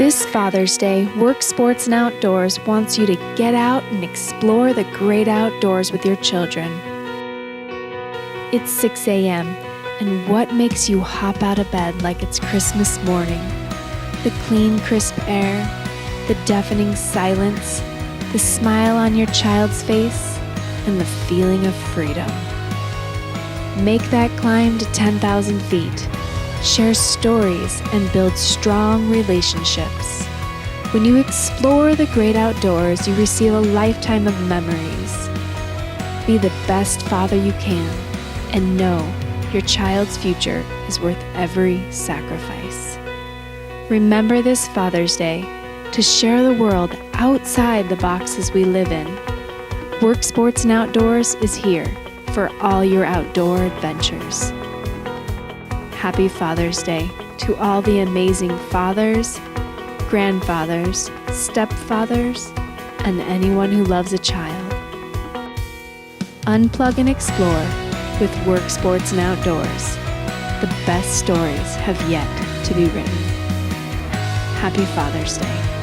This Father's Day, Work, Sports, and Outdoors wants you to get out and explore the great outdoors with your children. It's 6 a.m., and what makes you hop out of bed like it's Christmas morning? The clean, crisp air, the deafening silence, the smile on your child's face, and the feeling of freedom. Make that climb to 10,000 feet. Share stories and build strong relationships. When you explore the great outdoors, you receive a lifetime of memories. Be the best father you can, and know your child's future is worth every sacrifice. Remember this Father's Day to share the world outside the boxes we live in. Work, Sports, and Outdoors is here for all your outdoor adventures. Happy Father's Day to all the amazing fathers, grandfathers, stepfathers, and anyone who loves a child. Unplug and explore with Work, Sports, and Outdoors. The best stories have yet to be written. Happy Father's Day.